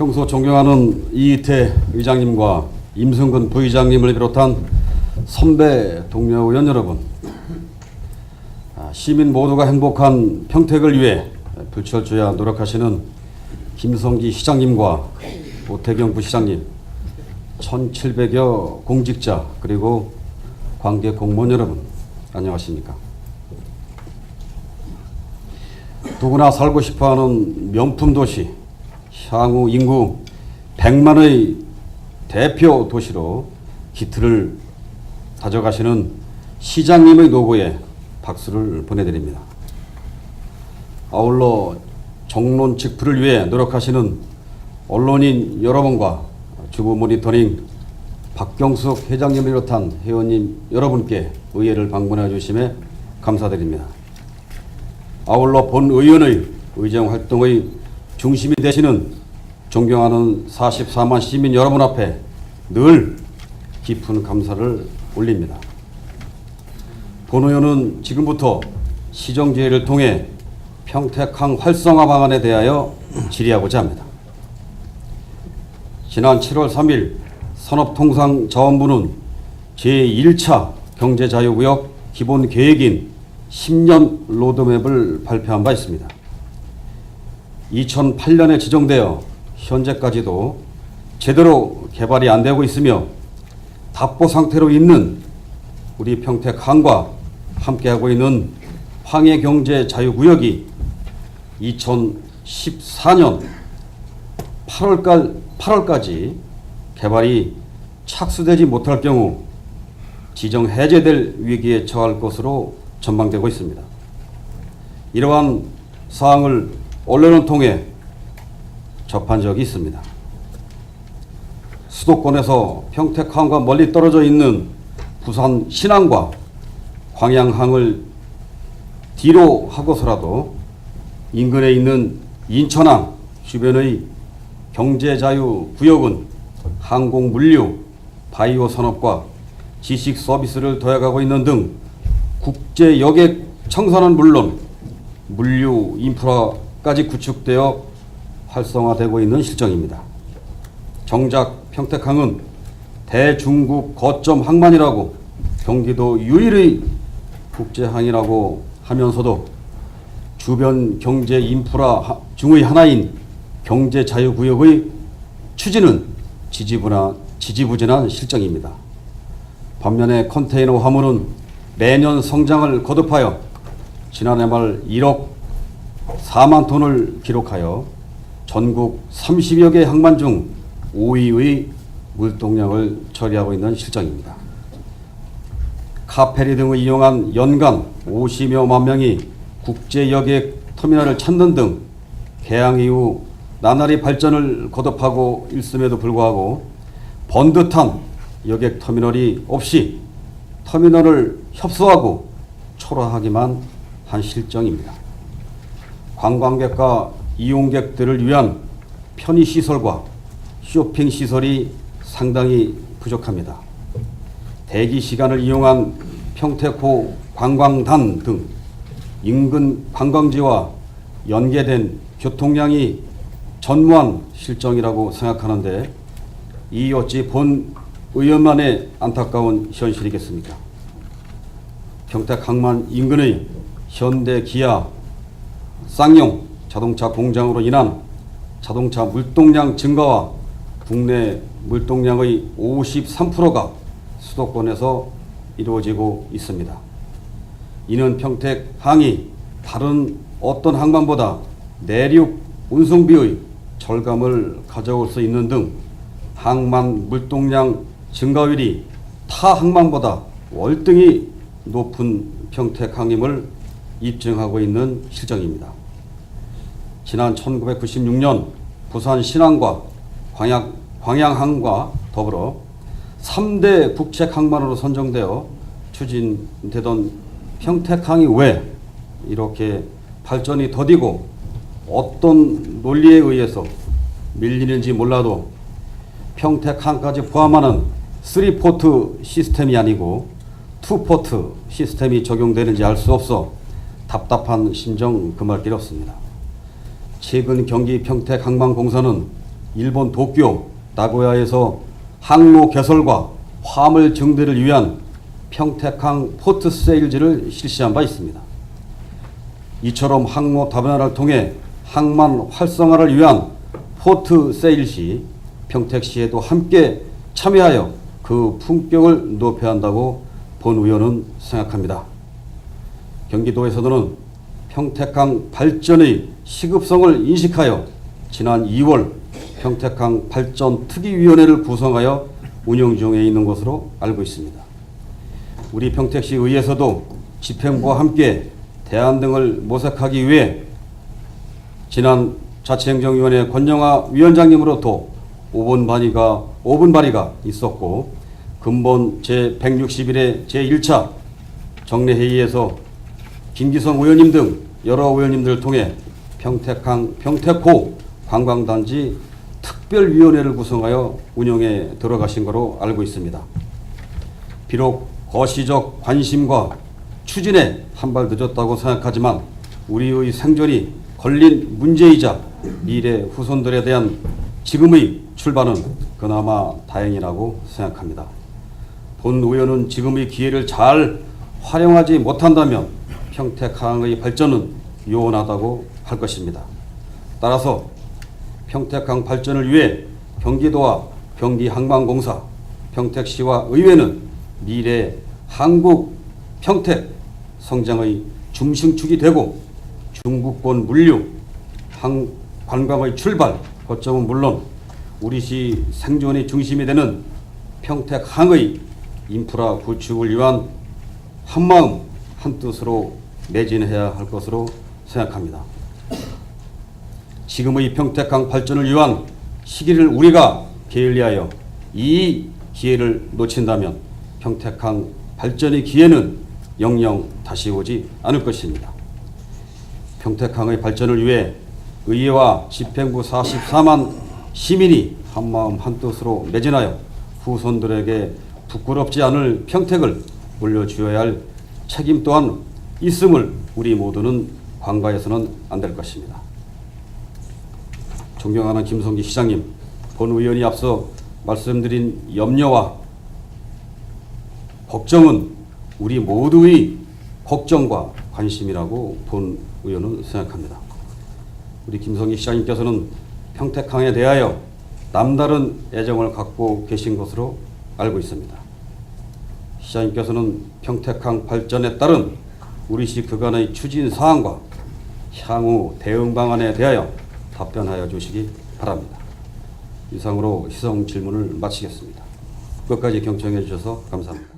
평소 존경하는 이희태 의장님과 임승근 부의장님을 비롯한 선배 동료 의원 여러분, 시민 모두가 행복한 평택을 위해 불철주야 노력하시는 김성기 시장님과 오태경 부시장님, 1700여 공직자 그리고 관계 공무원 여러분, 안녕하십니까? 누구나 살고 싶어하는 명품 도시, 향후 인구 100만의 대표 도시로 기틀을 다져가시는 시장님의 노고에 박수를 보내드립니다. 아울러 정론 직풀을 위해 노력하시는 언론인 여러분과 주부 모니터링 박경숙 회장님을 비롯한 회원님 여러분께 의회를 방문해 주심에 감사드립니다. 아울러 본 의원의 의정 활동의 중심이 되시는 존경하는 44만 시민 여러분 앞에 늘 깊은 감사를 올립니다. 본 의원은 지금부터 시정지회를 통해 평택항 활성화 방안에 대하여 질의하고자 합니다. 지난 7월 3일 산업통상자원부는 제1차 경제자유구역 기본계획인 10년 로드맵을 발표한 바 있습니다. 2008년에 지정되어 현재까지도 제대로 개발이 안 되고 있으며 답보 상태로 있는 우리 평택항과 함께하고 있는 황해경제자유구역이 2014년 8월까지 개발이 착수되지 못할 경우 지정 해제될 위기에 처할 것으로 전망되고 있습니다. 이러한 사항을 언론을 통해 접한 적이 있습니다. 수도권에서 평택항과 멀리 떨어져 있는 부산 신항과 광양항을 뒤로 하고서라도 인근에 있는 인천항 주변의 경제자유구역은 항공 물류, 바이오 산업과 지식 서비스를 더해가고 있는 등 국제 여객 청산은 물론 물류 인프라까지 구축되어 활성화되고 있는 실정입니다. 정작 평택항은 대중국 거점 항만이라고 경기도 유일의 국제항이라고 하면서도 주변 경제 인프라 중의 하나인 경제자유구역의 추진은 지지부진한 실정입니다. 반면에 컨테이너 화물은 매년 성장을 거듭하여 지난해 말 1억 4만 톤을 기록하여 전국 30여 개 항만 중 5위의 물동량을 처리하고 있는 실정입니다. 카페리 등을 이용한 연간 50여만 명이 국제 여객 터미널을 찾는 등 개항 이후 나날이 발전을 거듭하고 있음에도 불구하고 번듯한 여객 터미널이 없이 터미널을 협소하고 초라하기만 한 실정입니다. 관광객과 이용객들을 위한 편의시설과 쇼핑시설이 상당히 부족합니다. 대기시간을 이용한 평택호 관광단 등 인근 관광지와 연계된 교통량이 전무한 실정이라고 생각하는데 이 어찌 본 의원만의 안타까운 현실이겠습니까? 평택항만 인근의 현대 기아 쌍용 자동차 공장으로 인한 자동차 물동량 증가와 국내 물동량의 53%가 수도권에서 이루어지고 있습니다. 이는 평택항이 다른 어떤 항만보다 내륙 운송비의 절감을 가져올 수 있는 등 항만 물동량 증가율이 타 항만보다 월등히 높은 평택항임을 입증하고 있는 실정입니다. 지난 1996년 부산 신항과 광양항과 더불어 3대 국책항만으로 선정되어 추진되던 평택항이 왜 이렇게 발전이 더디고 어떤 논리에 의해서 밀리는지 몰라도 평택항까지 포함하는 3포트 시스템이 아니고 2포트 시스템이 적용되는지 알 수 없어 답답한 심정 금할 길 없습니다. 최근 경기 평택항만공사는 일본 도쿄, 나고야에서 항로 개설과 화물 증대를 위한 평택항 포트 세일즈를 실시한 바 있습니다. 이처럼 항로 다변화를 통해 항만 활성화를 위한 포트 세일 시 평택시에도 함께 참여하여 그 품격을 높여야 한다고 본 의원은 생각합니다. 경기도에서는 평택항 발전의 시급성을 인식하여 지난 2월 평택항 발전 특위위원회를 구성하여 운영 중에 있는 것으로 알고 있습니다. 우리 평택시 의회에서도 집행부와 함께 대안 등을 모색하기 위해 지난 자치행정위원회 권영하 위원장님으로부터 5분 발의가 있었고, 근본 제160일의 제1차 정례회의에서 김기성 의원님 등 여러 의원님들을 통해 평택항, 평택호 관광단지 특별위원회를 구성하여 운영에 들어가신 거로 알고 있습니다. 비록 거시적 관심과 추진에 한 발 늦었다고 생각하지만 우리의 생존이 걸린 문제이자 미래 후손들에 대한 지금의 출발은 그나마 다행이라고 생각합니다. 본 의원은 지금의 기회를 잘 활용하지 못한다면 평택항의 발전은 요원하다고 할 것입니다. 따라서 평택항 발전을 위해 경기도와 경기항만공사, 평택시와 의회는 미래 한국 평택 성장의 중심축이 되고 중부권 물류, 관광의 출발 거점은 물론 우리 시 생존의 중심이 되는 평택항의 인프라 구축을 위한 한마음 한뜻으로 매진해야 할 것으로 생각합니다. 지금의 평택항 발전을 위한 시기를 우리가 게을리하여 이 기회를 놓친다면 평택항 발전의 기회는 영영 다시 오지 않을 것입니다. 평택항의 발전을 위해 의회와 집행부 44만 시민이 한마음 한뜻으로 매진하여 후손들에게 부끄럽지 않을 평택을 물려주어야 할 책임 또한 있음을 우리 모두는 관가해서는 안 될 것입니다. 존경하는 김성기 시장님, 본 의원이 앞서 말씀드린 염려와 걱정은 우리 모두의 걱정과 관심이라고 본 의원은 생각합니다. 우리 김성기 시장님께서는 평택항에 대하여 남다른 애정을 갖고 계신 것으로 알고 있습니다. 시장님께서는 평택항 발전에 따른 우리시 그간의 추진 사항과 향후 대응 방안에 대하여 답변하여 주시기 바랍니다. 이상으로 시성 질문을 마치겠습니다. 끝까지 경청해 주셔서 감사합니다.